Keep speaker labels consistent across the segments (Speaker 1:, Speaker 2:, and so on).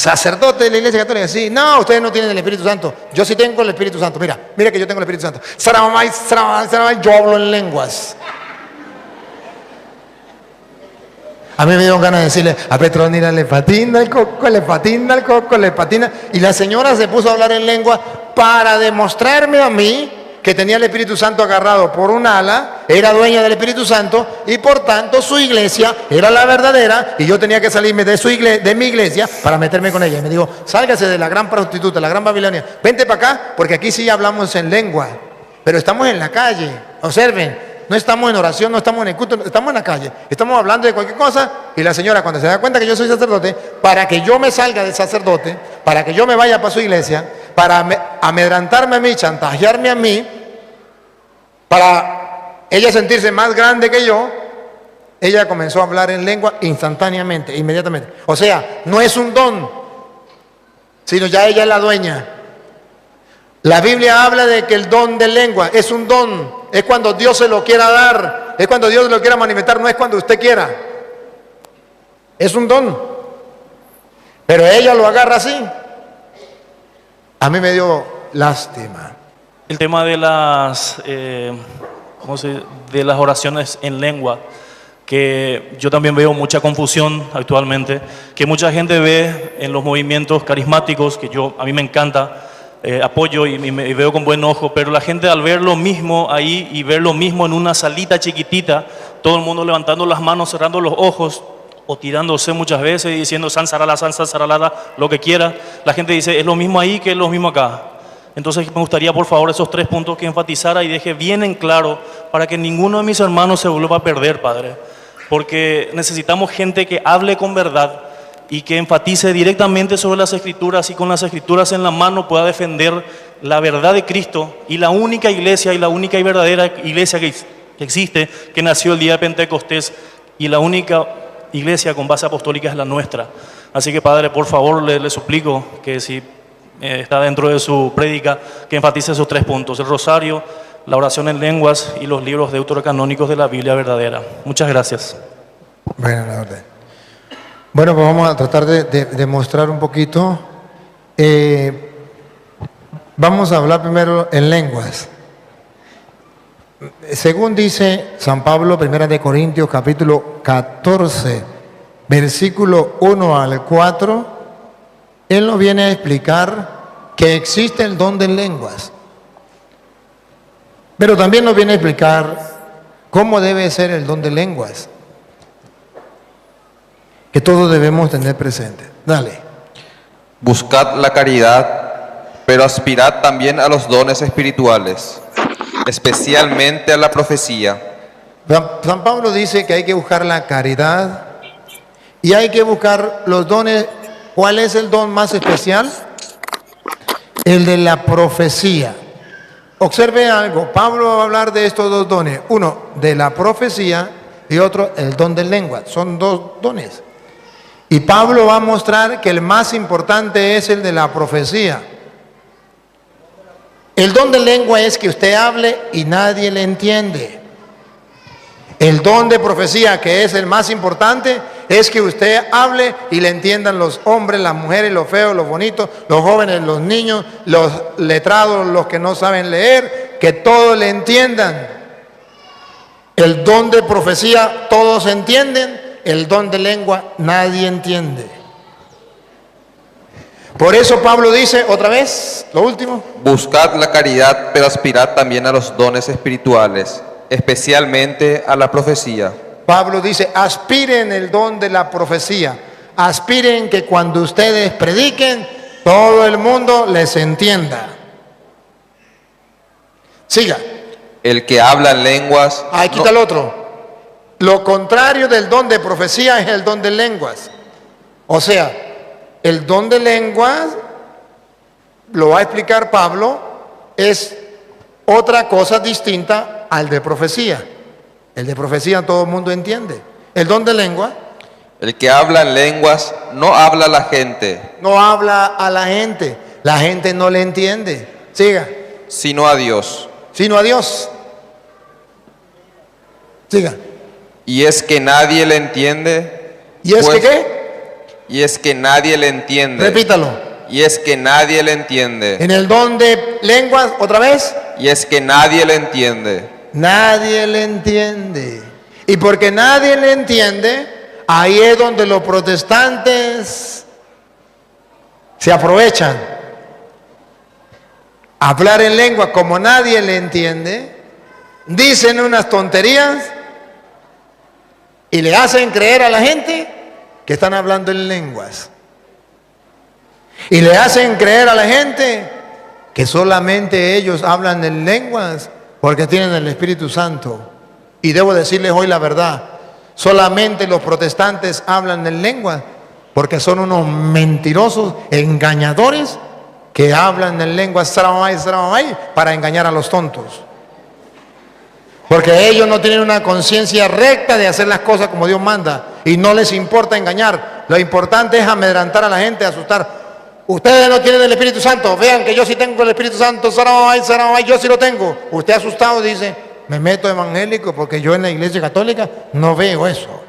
Speaker 1: sacerdote de la Iglesia Católica, sí. No, ustedes no tienen el Espíritu Santo. Yo sí tengo el Espíritu Santo. Mira que yo tengo el Espíritu Santo. Saramay, saramay, saramay, yo hablo en lenguas. A mí me dio ganas de decirle, a Petronila le patina el coco, le patina el coco, le patina. Y la señora se puso a hablar en lengua para demostrarme a mí que tenía el Espíritu Santo agarrado por un ala, era dueña del Espíritu Santo y por tanto su iglesia era la verdadera y yo tenía que salirme de mi iglesia para meterme con ella. Y me dijo, sálgase de la gran prostituta, la gran Babilonia, vente para acá porque aquí sí hablamos en lengua, pero estamos en la calle, observen. No estamos en oración, no estamos en el culto, estamos en la calle. Estamos hablando de cualquier cosa y la señora cuando se da cuenta que yo soy sacerdote, para que yo me salga del sacerdote, para que yo me vaya para su iglesia, para amedrantarme a mí, chantajearme a mí, para ella sentirse más grande que yo, ella comenzó a hablar en lengua instantáneamente, inmediatamente. O sea, no es un don, sino ya ella es la dueña. La Biblia habla de que el don de lengua es un don, es cuando Dios se lo quiera dar, es cuando Dios lo quiera manifestar, no es cuando usted quiera. Es un don. Pero ella lo agarra así. A mí me dio lástima.
Speaker 2: El tema de las, de las oraciones en lengua, que yo también veo mucha confusión actualmente, que mucha gente ve en los movimientos carismáticos, que a mí me encanta, apoyo y veo con buen ojo, pero la gente al ver lo mismo ahí y ver lo mismo en una salita chiquitita, todo el mundo levantando las manos, cerrando los ojos o tirándose muchas veces y diciendo san saralada, lo que quiera, la gente dice es lo mismo ahí que es lo mismo acá. Entonces me gustaría por favor esos 3 puntos que enfatizara y deje bien en claro para que ninguno de mis hermanos se vuelva a perder, Padre, porque necesitamos gente que hable con verdad y que enfatice directamente sobre las Escrituras y con las Escrituras en la mano pueda defender la verdad de Cristo y la única iglesia y la única y verdadera iglesia que existe, que nació el día de Pentecostés, y la única iglesia con base apostólica es la nuestra. Así que Padre, por favor le suplico que si está dentro de su prédica, que enfatice esos 3 puntos: el rosario, la oración en lenguas y los libros deuterocanónicos de la Biblia verdadera. Muchas gracias.
Speaker 1: Bueno, la orden. Bueno, pues vamos a tratar de mostrar un poquito. Vamos a hablar primero en lenguas. Según dice San Pablo, 1 Corintios capítulo 14, versículo 1 al 4, él nos viene a explicar que existe el don de lenguas. Pero también nos viene a explicar cómo debe ser el don de lenguas, que todos debemos tener presente. Dale.
Speaker 3: Buscad la caridad, pero aspirad también a los dones espirituales, especialmente a la profecía.
Speaker 1: San Pablo dice que hay que buscar la caridad y hay que buscar los dones. ¿Cuál es el don más especial? El de la profecía. Observe algo, Pablo va a hablar de estos 2 dones, uno de la profecía y otro el don de lengua. Son 2 dones. Y Pablo va a mostrar que el más importante es el de la profecía. El don de lengua es que usted hable y nadie le entiende. El don de profecía, que es el más importante, es que usted hable y le entiendan los hombres, las mujeres, los feos, los bonitos, los jóvenes, los niños, los letrados, los que no saben leer, que todos le entiendan. El don de profecía todos entienden, el don de lengua nadie entiende. Por eso Pablo dice otra vez, lo último:
Speaker 3: buscad la caridad, pero aspirad también a los dones espirituales, especialmente a la profecía.
Speaker 1: Pablo dice, aspiren el don de la profecía, aspiren que cuando ustedes prediquen, todo el mundo les entienda. Siga.
Speaker 3: El que habla en lenguas...
Speaker 1: Ahí quita el otro. Lo contrario del don de profecía es el don de lenguas. O sea, el don de lenguas, lo va a explicar Pablo, es otra cosa distinta al de profecía. El de profecía todo el mundo entiende. El don de lengua.
Speaker 3: El que habla en lenguas no habla a la gente.
Speaker 1: No habla a la gente no le entiende. Siga.
Speaker 3: Sino a Dios.
Speaker 1: Sino a Dios. Siga.
Speaker 3: Y es que nadie le entiende.
Speaker 1: ¿Y es
Speaker 3: pues,
Speaker 1: que qué?
Speaker 3: Y es que nadie le entiende.
Speaker 1: Repítalo.
Speaker 3: Y es que nadie le entiende.
Speaker 1: En el don de lenguas, otra vez.
Speaker 3: Y es que nadie le entiende.
Speaker 1: Nadie le entiende. Y porque nadie le entiende, ahí es donde los protestantes se aprovechan. Hablar en lengua como nadie le entiende, dicen unas tonterías y le hacen creer a la gente que están hablando en lenguas. Y le hacen creer a la gente que solamente ellos hablan en lenguas porque tienen el Espíritu Santo. Y debo decirles hoy la verdad, solamente los protestantes hablan en lenguas porque son unos mentirosos, engañadores, que hablan en lenguas para engañar a los tontos. Porque ellos no tienen una conciencia recta de hacer las cosas como Dios manda y no les importa engañar. Lo importante es amedrentar a la gente, asustar. Ustedes no tienen el Espíritu Santo, vean que yo sí tengo el Espíritu Santo, yo sí lo tengo. Usted asustado dice, me meto evangélico porque yo en la iglesia católica no veo eso.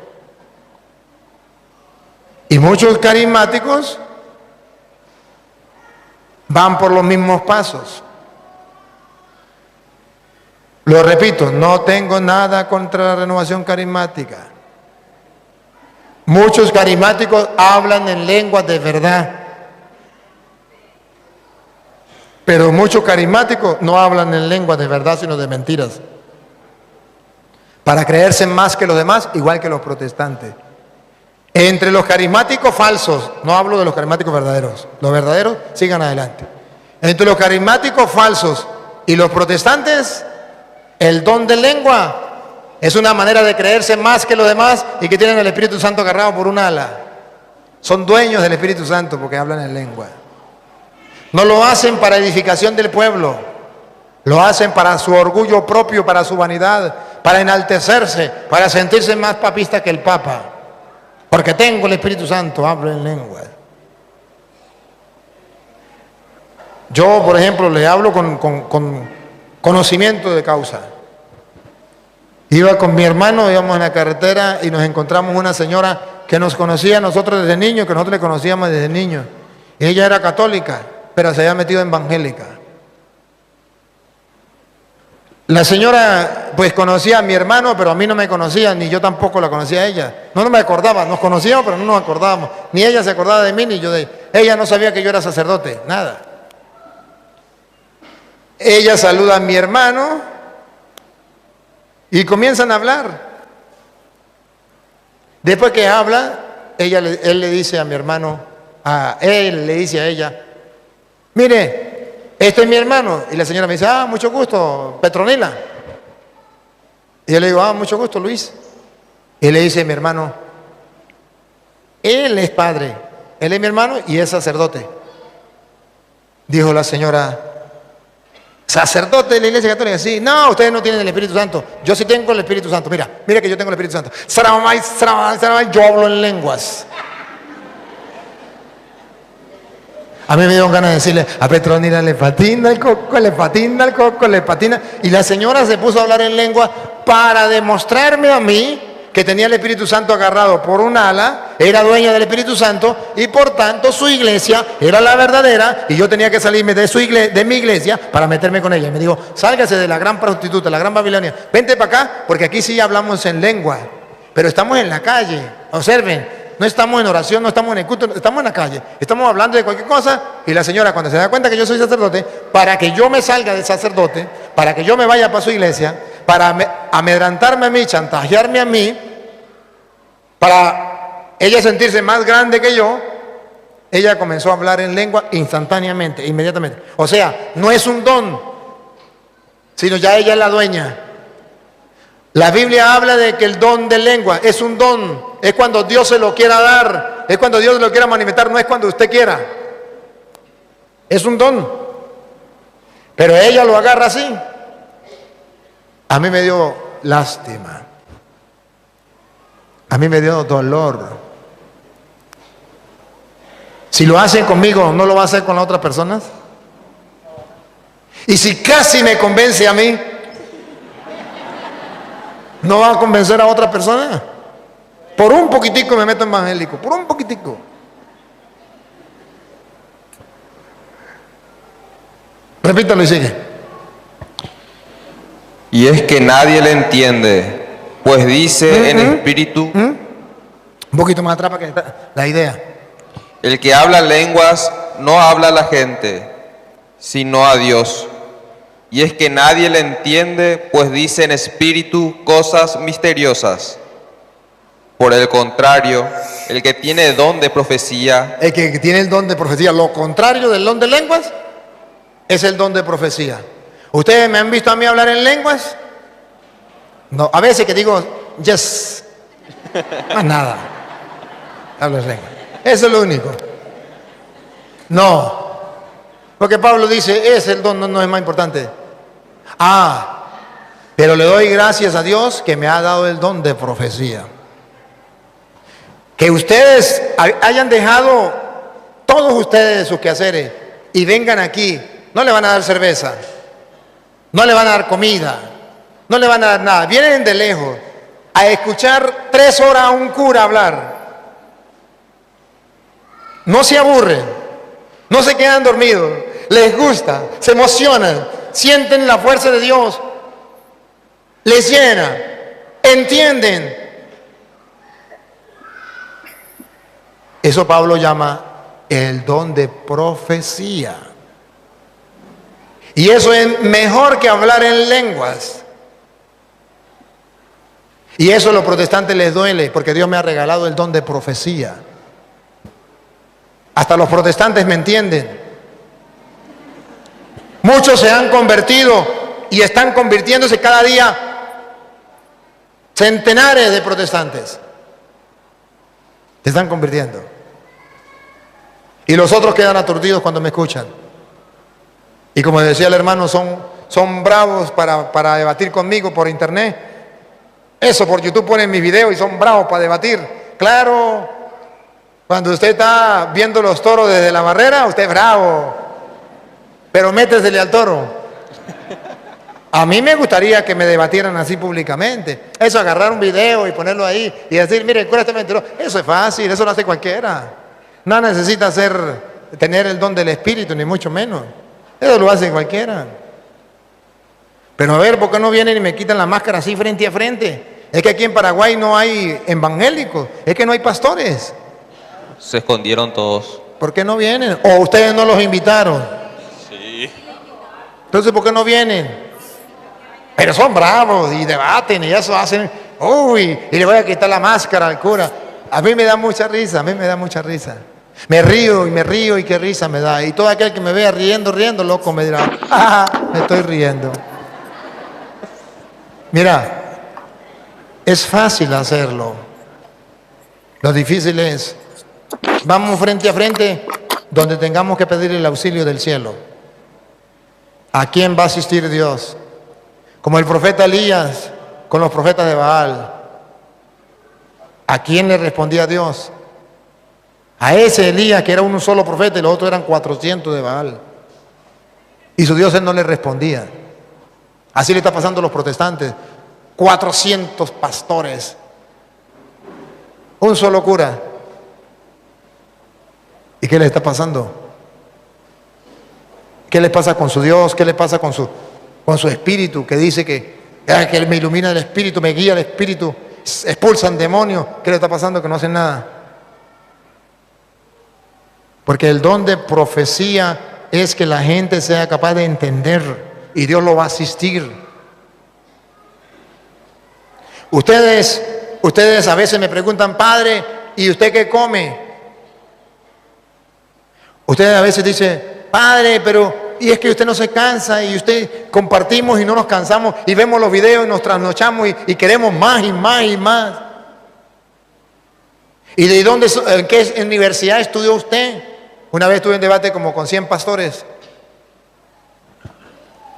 Speaker 1: Y muchos carismáticos van por los mismos pasos. Lo repito, no tengo nada contra la renovación carismática. Muchos carismáticos hablan en lenguas de verdad. Pero muchos carismáticos no hablan en lenguas de verdad, sino de mentiras. Para creerse más que los demás, igual que los protestantes. Entre los carismáticos falsos, no hablo de los carismáticos verdaderos. Los verdaderos sigan adelante. Entre los carismáticos falsos y los protestantes, el don de lengua es una manera de creerse más que los demás y que tienen el Espíritu Santo agarrado por un ala. Son dueños del Espíritu Santo porque hablan en lengua. No lo hacen para edificación del pueblo, lo hacen para su orgullo propio, para su vanidad, para enaltecerse, para sentirse más papista que el Papa. Porque tengo el Espíritu Santo, hablo en lengua. Yo, por ejemplo, le hablo con conocimiento de causa. Iba con mi hermano, íbamos en la carretera y nos encontramos una señora que nos conocía a nosotros desde niños, que nosotros le conocíamos desde niños. Ella era católica, pero se había metido en evangélica. La señora pues conocía a mi hermano, pero a mí no me conocía, ni yo tampoco la conocía a ella. No me acordaba, nos conocíamos, pero no nos acordábamos. Ni ella se acordaba de mí, ni yo de ella. Ella no sabía que yo era sacerdote, nada. Ella saluda a mi hermano y comienzan a hablar. Después que habla, él le dice a mi hermano, él le dice a ella, mire, este es mi hermano. Y la señora me dice, mucho gusto, Petronila. Y yo le digo, mucho gusto, Luis. Y le dice mi hermano, él es padre, él es mi hermano y es sacerdote. Dijo la señora, ¿sacerdote de la iglesia católica? Sí. No, ustedes no tienen el Espíritu Santo. Yo sí tengo el Espíritu Santo. Mira que yo tengo el Espíritu Santo. Yo hablo en lenguas. A mí me dieron ganas de decirle, a Petronila le patina el coco, le patina el coco, le patina. Y la señora se puso a hablar en lengua para demostrarme a mí que tenía el Espíritu Santo agarrado por un ala, era dueña del Espíritu Santo y por tanto su iglesia era la verdadera y yo tenía que salirme de mi iglesia para meterme con ella. Y me dijo, sálgase de la gran prostituta, la gran Babilonia, vente para acá porque aquí sí hablamos en lengua, pero estamos en la calle, observen. No estamos en oración, no estamos en el culto, estamos en la calle. Estamos hablando de cualquier cosa y la señora cuando se da cuenta que yo soy sacerdote, para que yo me salga de sacerdote, para que yo me vaya para su iglesia, para amedrantarme a mí, chantajearme a mí, para ella sentirse más grande que yo, ella comenzó a hablar en lengua instantáneamente, inmediatamente. O sea, no es un don, sino ya ella es la dueña. La Biblia habla de que el don de lengua es un don, es cuando Dios se lo quiera dar, es cuando Dios lo quiera manifestar, no es cuando usted quiera. Es un don. Pero ella lo agarra así. A mí me dio lástima. A mí me dio dolor. Si lo hacen conmigo, ¿no lo va a hacer con las otras personas? Y si casi me convence a mí, ¿no va a convencer a otra persona? Por un poquitico me meto en evangélico, por un poquitico. Repítalo y sigue.
Speaker 3: Y es que nadie le entiende, pues dice en espíritu,
Speaker 1: Un poquito más atrás para que la idea.
Speaker 3: el que habla lenguas no habla a la gente, sino a Dios. Y es que nadie le entiende, pues dice en espíritu cosas misteriosas. Por el contrario, el que tiene don de profecía,
Speaker 1: El que tiene el don de profecía, lo contrario del don de lenguas, es el don de profecía. ¿Ustedes me han visto a mí hablar en lenguas? No, a veces que digo, yes, más nada, hablo en lenguas. Eso es lo único. No, porque Pablo dice, es el don, no es más importante. Pero le doy gracias a Dios que me ha dado el don de profecía. Que ustedes hayan dejado, todos ustedes, sus quehaceres y vengan aquí, no le van a dar cerveza, no le van a dar comida, no le van a dar nada. Vienen de lejos a escuchar 3 horas a un cura hablar. No se aburren, no se quedan dormidos, les gusta, se emocionan, sienten la fuerza de Dios, les llena, entienden. Eso Pablo llama el don de profecía. Y eso es mejor que hablar en lenguas. Y eso a los protestantes les duele, porque Dios me ha regalado el don de profecía. Hasta los protestantes me entienden. Muchos se han convertido y están convirtiéndose cada día centenares de protestantes. Se están convirtiendo. Y los otros quedan aturdidos cuando me escuchan. Y como decía el hermano, son bravos para debatir conmigo por internet. Eso, por YouTube ponen mis videos y son bravos para debatir. Claro, cuando usted está viendo los toros desde la barrera, usted es bravo. Pero métesele al toro. A mí me gustaría que me debatieran así públicamente. Eso, agarrar un video y ponerlo ahí y decir, mire, el cura está mentiroso. Eso es fácil, eso lo hace cualquiera. No necesita tener el don del Espíritu, ni mucho menos. Eso lo hace cualquiera. Pero a ver, ¿por qué no vienen y me quitan la máscara así frente a frente? Es que aquí en Paraguay no hay evangélicos, es que no hay pastores.
Speaker 3: se escondieron todos.
Speaker 1: ¿Por qué no vienen? ¿O ustedes no los invitaron?
Speaker 3: Sí.
Speaker 1: Entonces, ¿por qué no vienen? Pero son bravos y debaten y eso hacen, uy, y le voy a quitar la máscara al cura. A mí me da mucha risa, a mí me da mucha risa. Me río y qué risa me da. Y todo aquel que me vea riendo, loco, me dirá, me estoy riendo. Mira, es fácil hacerlo. Lo difícil es, vamos frente a frente donde tengamos que pedir el auxilio del cielo. ¿A quién va a asistir Dios? Como el profeta Elías con los profetas de Baal. ¿A quién le respondía Dios? A ese Elías que era un solo profeta y los otros eran 400 de Baal. Y su Dios él no le respondía. Así le está pasando a los protestantes. 400 pastores. Un solo cura. ¿Y qué le está pasando? ¿Qué le pasa con su Dios? ¿Qué le pasa con su espíritu? Que dice que Él me ilumina el espíritu, me guía el espíritu, expulsan demonios. ¿Qué le está pasando? Que no hacen nada. Porque el don de profecía es que la gente sea capaz de entender y Dios lo va a asistir. Ustedes a veces me preguntan, padre, ¿y usted qué come? Ustedes a veces dicen, padre, pero y es que usted no se cansa y usted compartimos y no nos cansamos y vemos los videos y nos trasnochamos y queremos más y más y más. ¿Y de dónde, en qué universidad estudió usted? Una vez tuve un debate como con 100 pastores.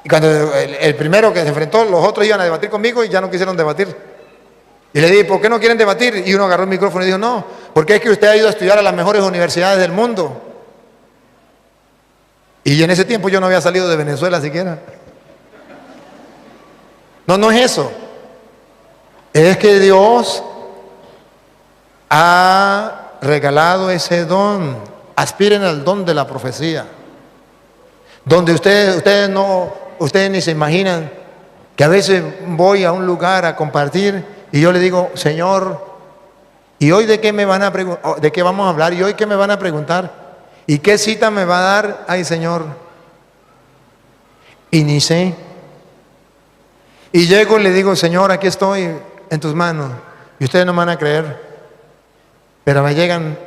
Speaker 1: Y cuando el primero que se enfrentó, los otros iban a debatir conmigo y ya no quisieron debatir. Y le dije, ¿por qué no quieren debatir? Y uno agarró el micrófono y dijo, no, porque es que usted ha ido a estudiar a las mejores universidades del mundo. Y en ese tiempo yo no había salido de Venezuela siquiera. No es eso. Es que Dios ha regalado ese don. Aspiren al don de la profecía. donde ustedes ni se imaginan que a veces voy a un lugar a compartir y yo le digo, Señor, ¿y hoy de qué me van a preguntar? ¿De qué vamos a hablar? ¿Y hoy qué me van a preguntar? ¿Y qué cita me va a dar? Ay, Señor. Y ni sé. Y llego y le digo, Señor, aquí estoy en tus manos. Y ustedes no me van a creer. Pero me llegan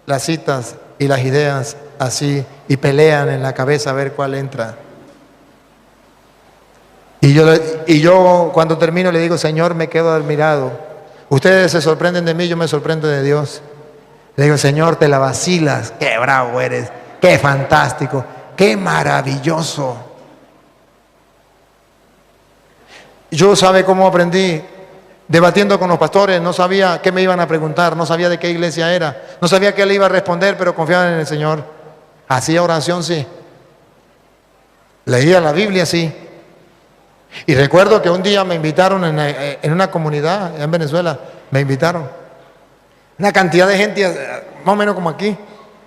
Speaker 1: las citas y las ideas así y pelean en la cabeza a ver cuál entra. Y yo cuando termino le digo, Señor, me quedo admirado. Ustedes se sorprenden de mí, yo me sorprendo de Dios. Le digo, Señor, te la vacilas, qué bravo eres, qué fantástico, qué maravilloso. Yo sabe cómo aprendí, debatiendo con los pastores, no sabía qué me iban a preguntar, no sabía de qué iglesia era, no sabía qué le iba a responder, pero confiaba en el Señor. Hacía oración, sí. Leía la Biblia, sí. Y recuerdo que un día me invitaron en una comunidad en Venezuela, me invitaron. Una cantidad de gente, más o menos como aquí,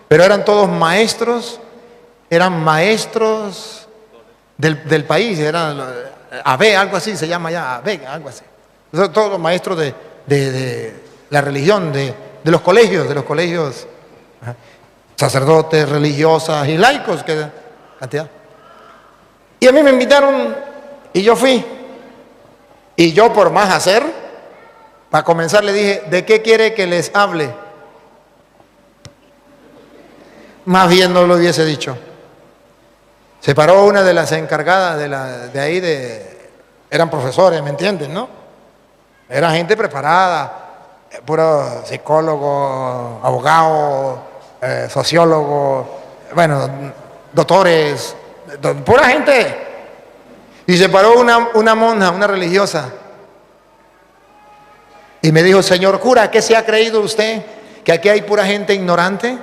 Speaker 1: pero eran todos maestros, eran maestros del país, eran AB, algo así se llama ya, AB, algo así. Todos los maestros de la religión, de los colegios, sacerdotes, religiosas y laicos, que cantidad. Y a mí me invitaron. Y yo fui, y yo por más hacer, para comenzar le dije, ¿de qué quiere que les hable? Más bien no lo hubiese dicho. Se paró una de las encargadas de ahí, eran profesores, ¿me entienden, no? Era gente preparada, puro psicólogo, abogado, sociólogo, bueno, doctores, pura gente. Y se paró una monja, una religiosa, y me dijo, señor cura, ¿qué se ha creído usted? ¿Que aquí hay pura gente ignorante?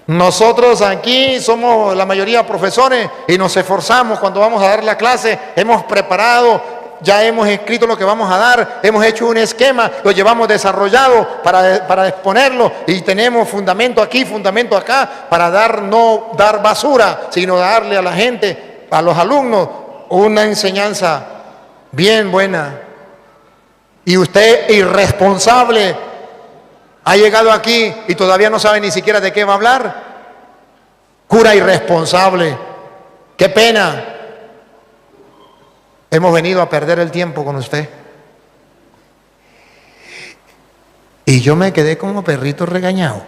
Speaker 1: Nosotros aquí somos la mayoría profesores y nos esforzamos cuando vamos a dar la clase, hemos preparado, ya hemos escrito lo que vamos a dar, hemos hecho un esquema, lo llevamos desarrollado para exponerlo y tenemos fundamento aquí, fundamento acá, para no dar basura, sino darle a la gente, a los alumnos, una enseñanza bien buena. Y usted, irresponsable, ha llegado aquí y todavía no sabe ni siquiera de qué va a hablar. Cura irresponsable, qué pena. Hemos venido a perder el tiempo con usted. Y yo me quedé como perrito regañado.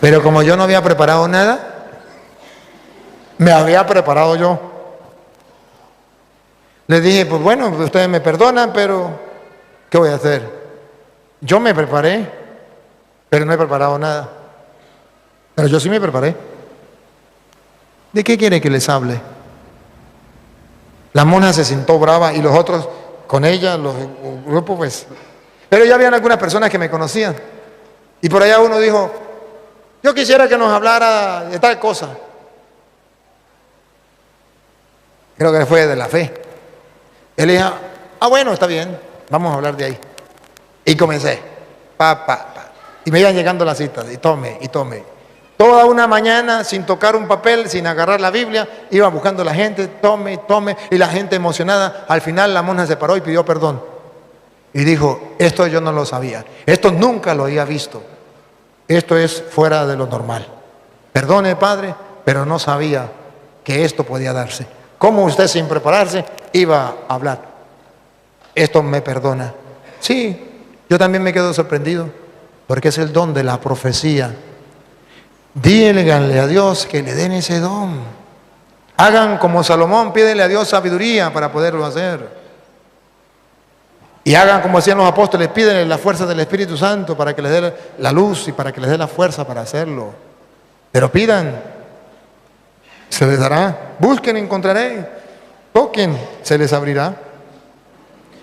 Speaker 1: Pero como yo no había preparado nada, me había preparado yo. Le dije, pues bueno, ustedes me perdonan, pero ¿qué voy a hacer? Yo me preparé, pero no he preparado nada. Pero yo sí me preparé. ¿De qué quiere que les hable? La monja se sentó brava y los otros con ella, los grupos, pues. Pero ya habían algunas personas que me conocían. Y por allá uno dijo, yo quisiera que nos hablara de tal cosa. Creo que fue de la fe. Él dijo, bueno, está bien, vamos a hablar de ahí. Y comencé, y me iban llegando las citas, y tome. Toda una mañana, sin tocar un papel, sin agarrar la Biblia, iba buscando a la gente, tome, y la gente emocionada. Al final la monja se paró y pidió perdón. Y dijo, esto yo no lo sabía, esto nunca lo había visto, esto es fuera de lo normal. Perdone, padre, pero no sabía que esto podía darse. ¿Cómo usted sin prepararse iba a hablar? Esto me perdona. Sí, yo también me quedo sorprendido, porque es el don de la profecía. Díganle a Dios que le den ese don. Hagan como Salomón, pídele a Dios sabiduría para poderlo hacer. Y hagan como hacían los apóstoles, pídenle la fuerza del Espíritu Santo para que les dé la luz y para que les dé la fuerza para hacerlo. Pero pidan. Se les dará, busquen, encontraréis, toquen, se les abrirá.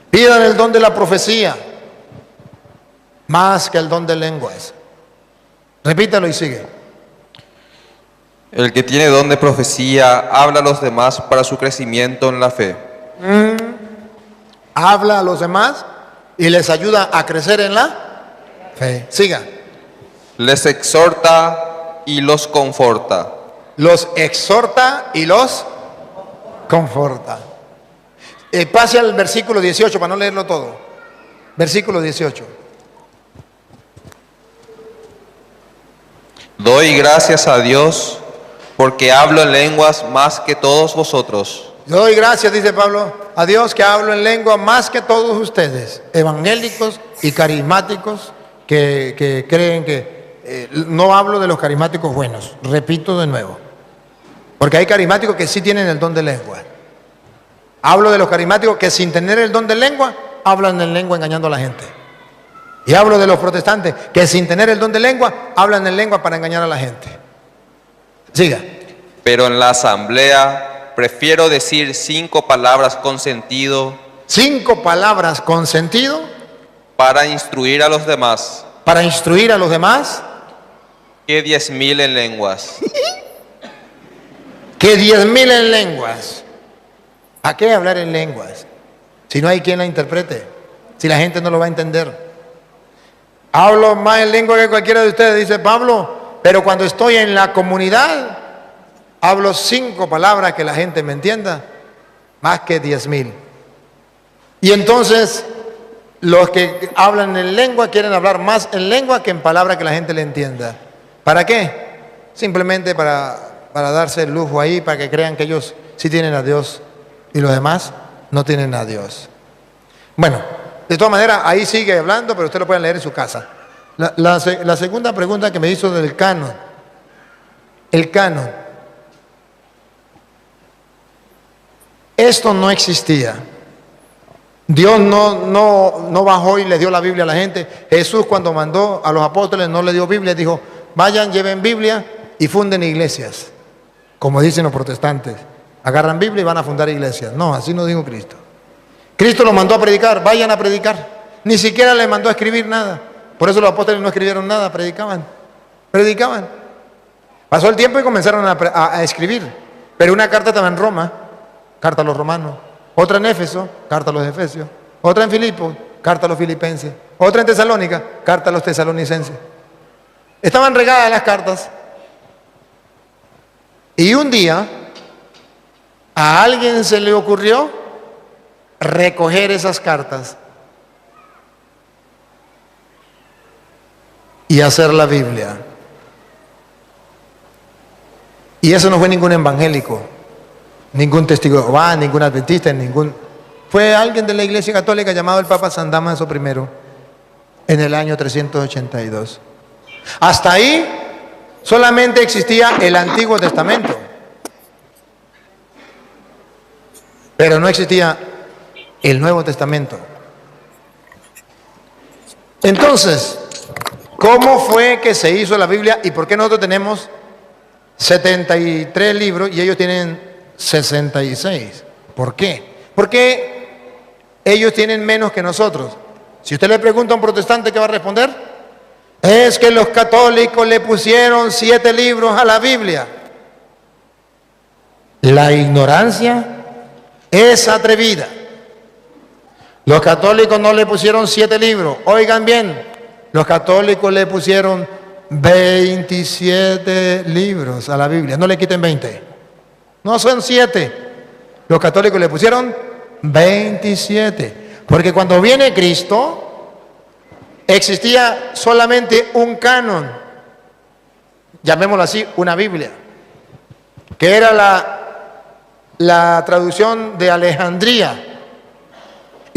Speaker 1: Pidan el don de la profecía, más que el don de lenguas. Repítalo y sigue.
Speaker 3: El que tiene don de profecía habla a los demás para su crecimiento en la fe.
Speaker 1: Habla a los demás y les ayuda a crecer en la fe. Siga.
Speaker 3: Les exhorta y los conforta.
Speaker 1: los exhorta y los conforta. Pase al versículo 18 para no leerlo todo. Versículo 18.
Speaker 3: Doy gracias a Dios porque hablo en lenguas más que todos vosotros.
Speaker 1: Doy gracias, dice Pablo, a Dios que hablo en lengua más que todos ustedes, evangélicos y carismáticos que creen que... no hablo de los carismáticos buenos, repito de nuevo, porque hay carismáticos que sí tienen el don de lengua. Hablo de los carismáticos que sin tener el don de lengua, hablan en lengua engañando a la gente. Y hablo de los protestantes que sin tener el don de lengua, hablan en lengua para engañar a la gente. Siga.
Speaker 3: Pero en la asamblea prefiero decir 5 palabras con sentido.
Speaker 1: 5 palabras con sentido.
Speaker 3: Para instruir a los demás.
Speaker 1: Para instruir a los demás.
Speaker 3: Que 10.000 en lenguas.
Speaker 1: Que 10.000 en lenguas. ¿A qué hablar en lenguas? Si no hay quien la interprete. Si la gente no lo va a entender. Hablo más en lengua que cualquiera de ustedes, dice Pablo, pero cuando estoy en la comunidad, hablo 5 palabras que la gente me entienda, más que 10.000. Y entonces, los que hablan en lengua quieren hablar más en lengua que en palabras que la gente le entienda. ¿Para qué? Simplemente para darse el lujo ahí, para que crean que ellos sí tienen a Dios y los demás no tienen a Dios. Bueno, de todas maneras, ahí sigue hablando, pero usted lo puede leer en su casa. La segunda pregunta que me hizo del canon. El canon. Esto no existía. Dios no bajó y le dio la Biblia a la gente. Jesús, cuando mandó a los apóstoles, no le dio Biblia. Dijo, vayan, lleven Biblia y funden iglesias. Como dicen los protestantes. Agarran Biblia y van a fundar iglesias. No, así no dijo Cristo. Cristo los mandó a predicar, vayan a predicar. Ni siquiera les mandó a escribir nada. Por eso los apóstoles no escribieron nada, predicaban. Predicaban. Pasó el tiempo y comenzaron a escribir. Pero una carta estaba en Roma, carta a los romanos. Otra en Éfeso, carta a los efesios. Otra en Filipos, carta a los filipenses. Otra en Tesalónica, carta a los tesalonicenses. Estaban regadas las cartas. Y un día, a alguien se le ocurrió recoger esas cartas y hacer la Biblia. Y eso no fue ningún evangélico, ningún testigo de Jehová, ningún adventista, fue alguien de la Iglesia Católica llamado el Papa San Dámaso I en el año 382. Hasta ahí solamente existía el Antiguo Testamento, pero no existía el Nuevo Testamento. Entonces, ¿cómo fue que se hizo la Biblia y por qué nosotros tenemos 73 libros y ellos tienen 66? ¿Por qué? Porque ellos tienen menos que nosotros. Si usted le pregunta a un protestante, ¿qué va a responder? Es que los católicos le pusieron 7 libros a la Biblia. La ignorancia es atrevida. Los católicos no le pusieron 7 libros. Oigan bien, los católicos le pusieron 27 libros a la Biblia. No le quiten 20. No son 7. Los católicos le pusieron 27. Porque cuando viene Cristo, existía solamente un canon. Llamémoslo así, una Biblia. Que era la traducción de Alejandría.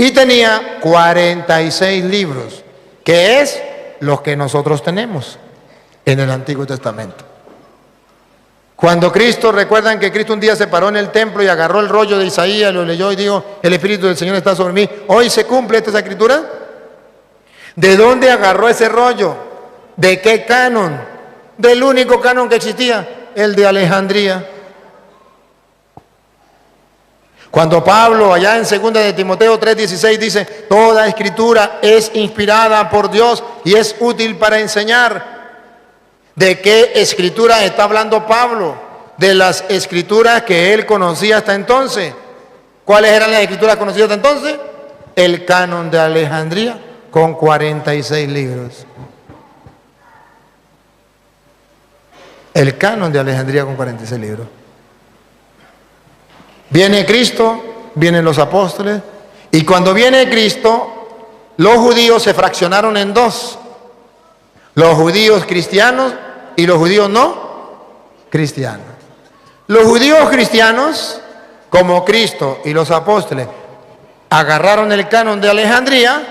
Speaker 1: Y tenía 46 libros, que es los que nosotros tenemos en el Antiguo Testamento. Cuando Cristo, recuerdan que Cristo un día se paró en el templo y agarró el rollo de Isaías, lo leyó y dijo, el Espíritu del Señor está sobre mí. ¿Hoy se cumple esta escritura? ¿De dónde agarró ese rollo? ¿De qué canon? Del único canon que existía, el de Alejandría. Cuando Pablo, allá en 2 de Timoteo 3:16, dice, toda escritura es inspirada por Dios y es útil para enseñar. ¿De qué escritura está hablando Pablo? De las escrituras que él conocía hasta entonces. ¿Cuáles eran las escrituras conocidas hasta entonces? El canon de Alejandría, con 46 libros. el canon de Alejandría con 46 libros. Viene Cristo, vienen los apóstoles, y cuando viene Cristo, los judíos se fraccionaron en dos: los judíos cristianos y los judíos no cristianos. Los judíos cristianos, como Cristo y los apóstoles agarraron el canon de Alejandría,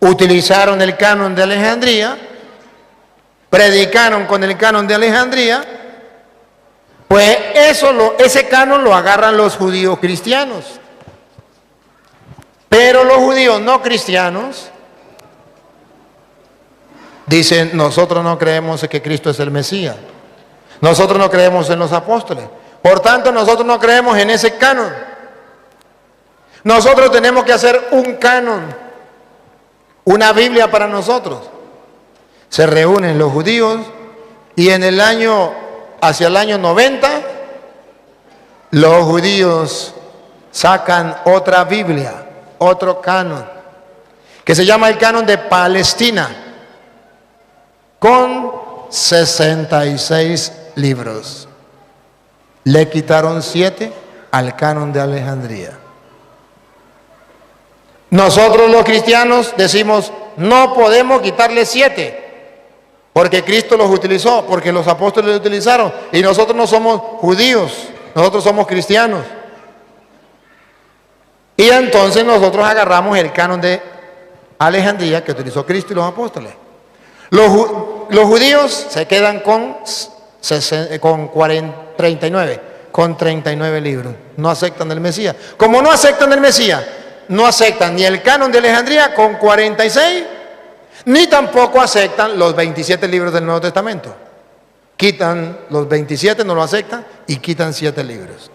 Speaker 1: utilizaron el canon de Alejandría, predicaron con el canon de Alejandría, pues ese canon lo agarran los judíos cristianos. Pero los judíos no cristianos dicen: nosotros no creemos que Cristo es el Mesías, nosotros no creemos en los apóstoles, por tanto nosotros no creemos en ese canon. Nosotros tenemos que hacer un canon, una Biblia para nosotros. Se reúnen los judíos y hacia el año 90, los judíos sacan otra Biblia, otro canon, que se llama el canon de Palestina, con 66 libros. Le quitaron 7 al canon de Alejandría. Nosotros los cristianos decimos: no podemos quitarle 7, porque Cristo los utilizó, porque los apóstoles los utilizaron, y nosotros no somos judíos, nosotros somos cristianos. Y entonces nosotros agarramos el canon de Alejandría que utilizó Cristo y los apóstoles. Los judíos se quedan con 39 libros. No aceptan el Mesías. Como no aceptan el Mesías, no aceptan ni el canon de Alejandría con 46, ni tampoco aceptan los 27 libros del Nuevo Testamento. Quitan los 27, no lo aceptan, y quitan 7 libros.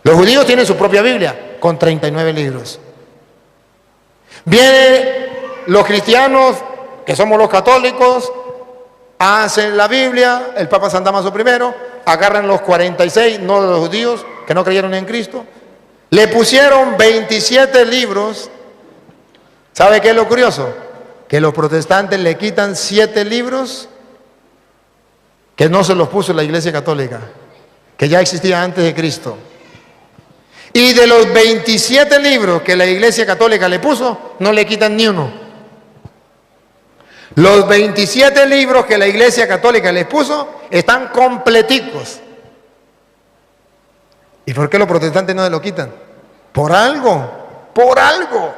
Speaker 1: Los judíos tienen su propia Biblia con 39 libros. Vienen los cristianos, que somos los católicos, hacen la Biblia, el Papa San Damaso I, agarran los 46, no de los judíos, que no creyeron en Cristo, le pusieron 27 libros. ¿Sabe qué es lo curioso? Que los protestantes le quitan 7 libros que no se los puso la Iglesia Católica, que ya existía antes de Cristo. Y de los 27 libros que la Iglesia Católica le puso, no le quitan ni uno. Los 27 libros que la Iglesia Católica les puso están completicos. ¿Y por qué los protestantes no se lo quitan? Por algo, por algo.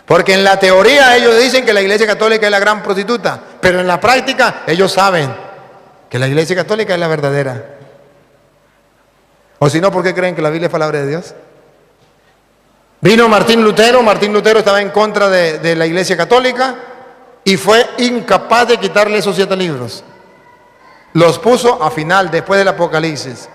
Speaker 1: Porque en la teoría ellos dicen que la Iglesia Católica es la gran prostituta, pero en la práctica ellos saben que la Iglesia Católica es la verdadera. O si no, ¿por qué creen que la Biblia es palabra de Dios? Vino Martín Lutero estaba en contra de la Iglesia Católica y fue incapaz de quitarle esos 7 libros. Los puso a final, después del Apocalipsis.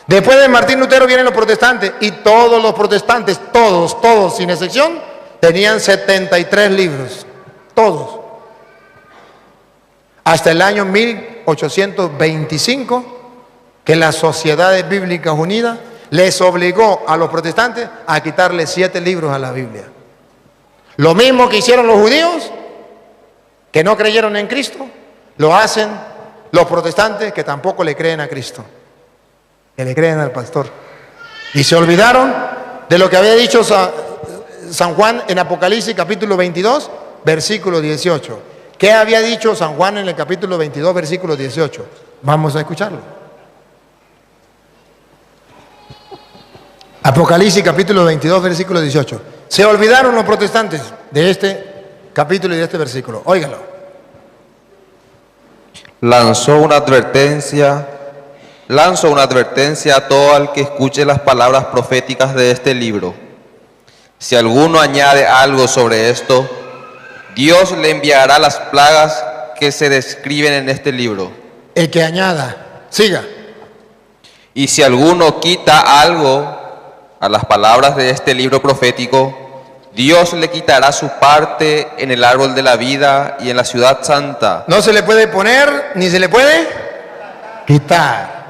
Speaker 1: Después de Martín Lutero vienen los protestantes, y todos los protestantes, todos, sin excepción, tenían 73 libros. Todos. Hasta el año 1825, que las Sociedades Bíblicas Unidas les obligó a los protestantes a quitarle 7 libros a la Biblia. Lo mismo que hicieron los judíos, que no creyeron en Cristo, lo hacen los protestantes que tampoco le creen a Cristo, que le creen al pastor. Y se olvidaron de lo que había dicho San Juan en Apocalipsis capítulo 22, versículo 18. ¿Qué había dicho San Juan en el capítulo 22, versículo 18? Vamos a escucharlo. Apocalipsis capítulo 22, versículo 18. Se olvidaron los protestantes de este capítulo y de este versículo. Óigalo.
Speaker 3: Lanzo una advertencia a todo el que escuche las palabras proféticas de este libro. Si alguno añade algo sobre esto, Dios le enviará las plagas que se describen en este libro.
Speaker 1: El que añada, siga.
Speaker 3: Y si alguno quita algo a las palabras de este libro profético, Dios le quitará su parte en el árbol de la vida y en la ciudad santa.
Speaker 1: No se le puede poner ni se le puede quitar.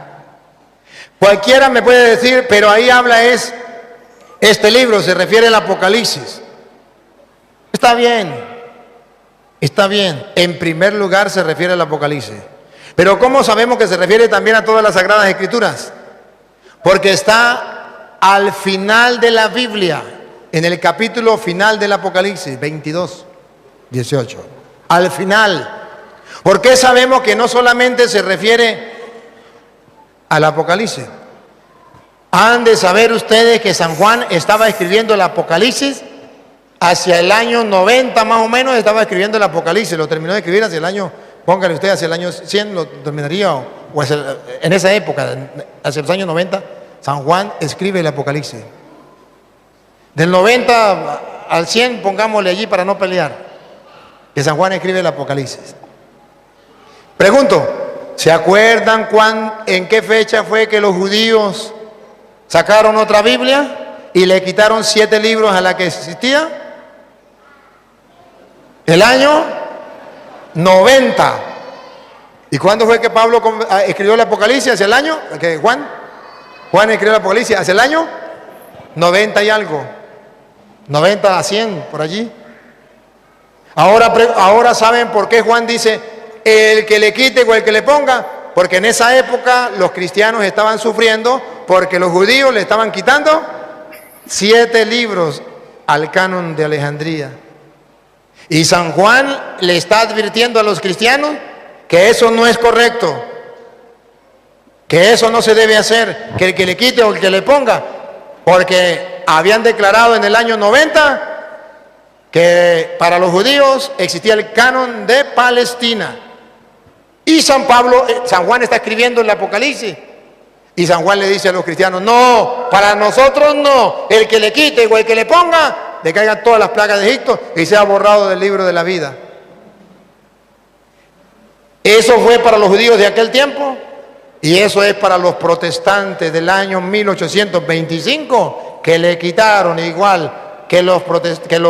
Speaker 1: Cualquiera me puede decir, pero ahí habla este libro, se refiere al Apocalipsis. Está bien. Está bien, en primer lugar se refiere al Apocalipsis. Pero ¿cómo sabemos que se refiere también a todas las Sagradas Escrituras? Porque está al final de la Biblia, en el capítulo final del Apocalipsis, 22, 18. Al final. ¿Por qué sabemos que no solamente se refiere al Apocalipsis? Han de saber ustedes que San Juan estaba escribiendo el Apocalipsis hacia el año 90 más o menos, estaba escribiendo el Apocalipsis, lo terminó de escribir hacia el año, póngale usted, hacia el año 100 lo terminaría, o en esa época, hacia los años 90, San Juan escribe el Apocalipsis. Del 90 al 100, pongámosle allí para no pelear, que San Juan escribe el Apocalipsis. Pregunto, ¿se acuerdan en qué fecha fue que los judíos sacaron otra Biblia y le quitaron 7 libros a la que existía? El año 90. ¿Y cuándo fue que Pablo escribió el Apocalipsis? ¿Hacia el año? ¿Que Juan escribió el Apocalipsis hacia el año 90 y algo. 90 a 100, por allí. Ahora saben por qué Juan dice, el que le quite o el que le ponga, porque en esa época los cristianos estaban sufriendo porque los judíos le estaban quitando 7 libros al canon de Alejandría. Y San Juan le está advirtiendo a los cristianos que eso no es correcto, que eso no se debe hacer, que el que le quite o el que le ponga, porque habían declarado en el año 90 que para los judíos existía el canon de Palestina. Y San Juan está escribiendo el Apocalipsis. Y San Juan le dice a los cristianos, no, para nosotros no, el que le quite o el que le ponga, le caigan todas las plagas de Egipto y sea borrado del libro de la vida. Eso fue para los judíos de aquel tiempo y eso es para los protestantes del año 1825, que le quitaron igual que los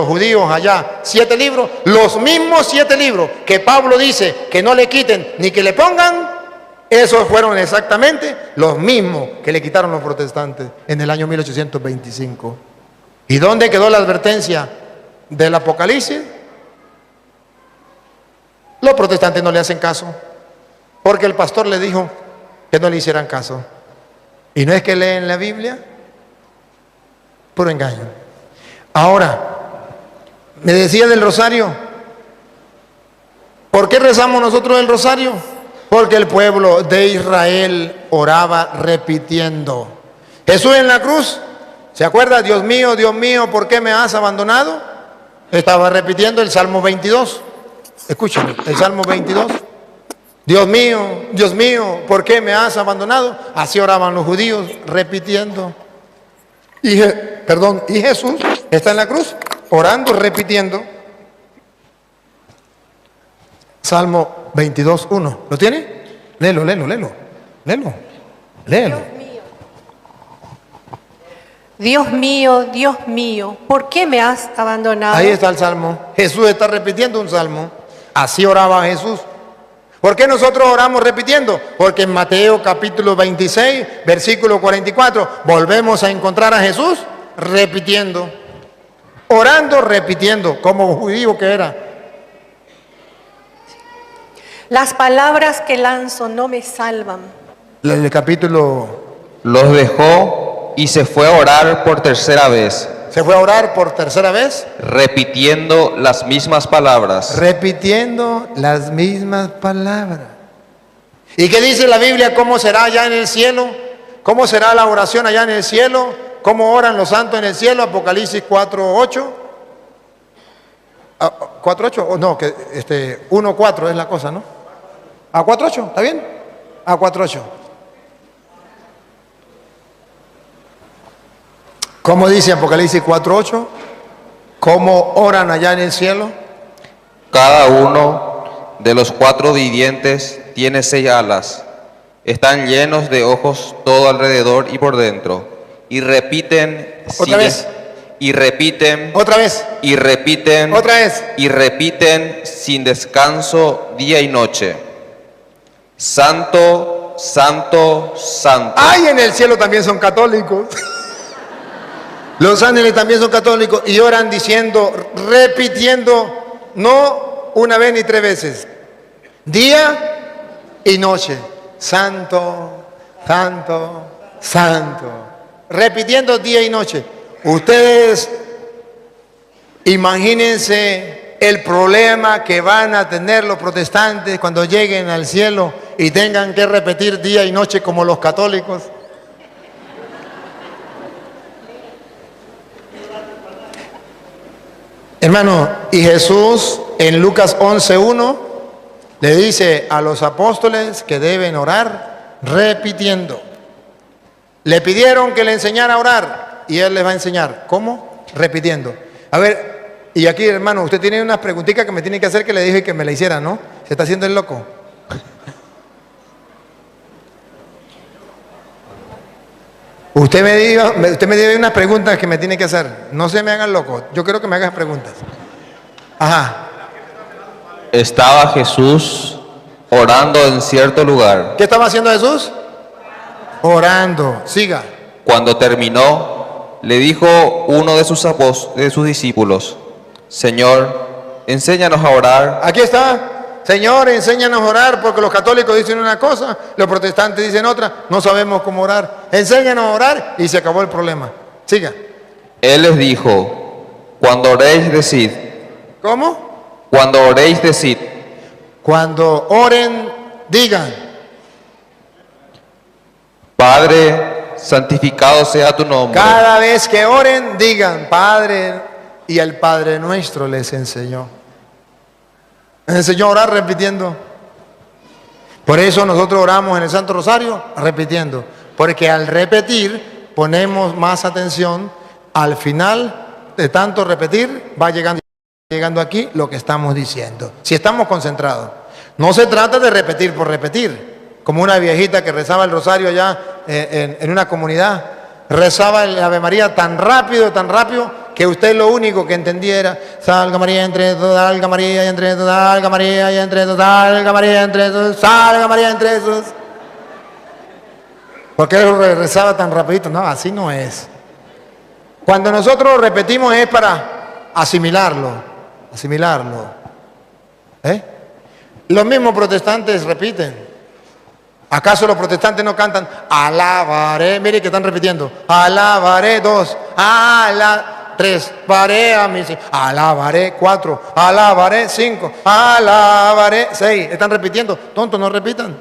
Speaker 1: judíos allá 7 libros, los mismos 7 libros que Pablo dice que no le quiten ni que le pongan, esos fueron exactamente los mismos que le quitaron los protestantes en el año 1825. ¿Y dónde quedó la advertencia del Apocalipsis? Los protestantes no le hacen caso, porque el pastor le dijo que no le hicieran caso. Y no es que leen la Biblia, puro engaño. Ahora, me decía del rosario. ¿Por qué rezamos nosotros el rosario? Porque el pueblo de Israel oraba repitiendo. Jesús en la cruz, ¿se acuerda? Dios mío, ¿por qué me has abandonado? Estaba repitiendo el Salmo 22. Escúchame, el Salmo 22. Dios mío, ¿por qué me has abandonado? Así oraban los judíos, repitiendo. Y Jesús está en la cruz, orando, repitiendo. Salmo 22:1. ¿Lo tiene? Léelo.
Speaker 4: Dios mío, ¿por qué me has abandonado?
Speaker 1: Ahí está el Salmo. Jesús está repitiendo un Salmo. Así oraba Jesús. ¿Por qué nosotros oramos repitiendo? Porque en Mateo capítulo 26, versículo 44, volvemos a encontrar a Jesús repitiendo. Orando, repitiendo, como judío que era.
Speaker 4: Las palabras que lanzo no me salvan.
Speaker 1: El capítulo...
Speaker 3: Los dejó y se fue a orar por tercera vez.
Speaker 1: ¿Se fue a orar por tercera vez?
Speaker 3: Repitiendo las mismas palabras.
Speaker 1: Repitiendo las mismas palabras. ¿Y qué dice la Biblia? ¿Cómo será allá en el cielo? ¿Cómo será la oración allá en el cielo? ¿Cómo oran los santos en el cielo? Apocalipsis 4:8. 4:8, o no, que 1:4 es la cosa, ¿no? A 4:8, ¿está bien? A 4:8. ¿Cómo dice Apocalipsis 4:8? ¿Cómo oran allá en el cielo?
Speaker 3: Cada uno de los 4 vivientes tiene 6 alas. Están llenos de ojos todo alrededor y por dentro. Y repiten.
Speaker 1: ¿Otra vez?
Speaker 3: Y repiten.
Speaker 1: ¿Otra vez?
Speaker 3: Y repiten.
Speaker 1: ¿Otra vez?
Speaker 3: Y repiten sin descanso día y noche. Santo, santo, santo.
Speaker 1: ¡Ay! En el cielo también son católicos. Los ángeles también son católicos y oran diciendo, repitiendo, no una vez ni 3 veces. Día y noche. Santo, santo, santo. Repitiendo día y noche. Ustedes imagínense el problema que van a tener los protestantes cuando lleguen al cielo y tengan que repetir día y noche como los católicos. Hermano, y Jesús en Lucas 11:1 le dice a los apóstoles que deben orar repitiendo. Le pidieron que le enseñara a orar y Él les va a enseñar. ¿Cómo? Repitiendo. A ver, y aquí, hermano, usted tiene unas preguntitas que me tiene que hacer que le dije que me la hiciera, ¿no? Se está haciendo el loco. Usted me dio unas preguntas que me tiene que hacer. No se me hagan loco. Yo quiero que me hagas preguntas. Ajá.
Speaker 3: Estaba Jesús orando en cierto lugar.
Speaker 1: ¿Qué estaba haciendo Jesús? Orando. Siga.
Speaker 3: Cuando terminó, le dijo uno de sus discípulos: Señor, enséñanos a orar.
Speaker 1: Aquí está. Señor, enséñanos a orar, porque los católicos dicen una cosa, los protestantes dicen otra, no sabemos cómo orar. Enséñanos a orar y se acabó el problema. Siga.
Speaker 3: Él les dijo: cuando oréis, decid.
Speaker 1: ¿Cómo?
Speaker 3: Cuando oréis, decid.
Speaker 1: Cuando oren, digan:
Speaker 3: Padre, santificado sea tu nombre.
Speaker 1: cada vez que oren, digan: Padre, y el Padre nuestro les enseñó. Enseñó a orar repitiendo. Por eso nosotros oramos en el Santo Rosario repitiendo. Porque al repetir ponemos más atención. Al final de tanto repetir va llegando aquí lo que estamos diciendo. Si estamos concentrados. No se trata de repetir por repetir. Como una viejita que rezaba el rosario allá en una comunidad. Rezaba el Ave María tan rápido, que usted lo único que entendía era: salga María entre todos, salga María entre todos, salga María y entre todos, salga María entre todos, salga María entre todos. ¿Por qué rezaba tan rapidito? No, así no es. Cuando nosotros repetimos es para asimilarlo. Los mismos protestantes repiten. ¿Acaso los protestantes no cantan alabaré? Mire que están repitiendo. Alabaré 2, 3, varé a mis, alabaré 4, alabaré 5, alabaré 6. Están repitiendo. Tontos, no repitan.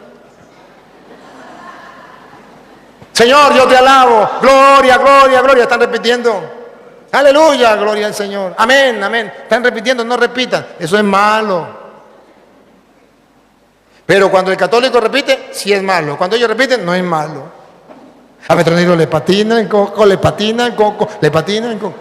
Speaker 1: Señor, yo te alabo. Gloria, gloria, gloria. Están repitiendo. Aleluya, gloria al Señor. Amén, amén. Están repitiendo, no repitan. Eso es malo. Pero cuando el católico repite, sí es malo. Cuando ellos repiten, no es malo. A Petronilo le patina el coco, le patina el coco, le patina el coco.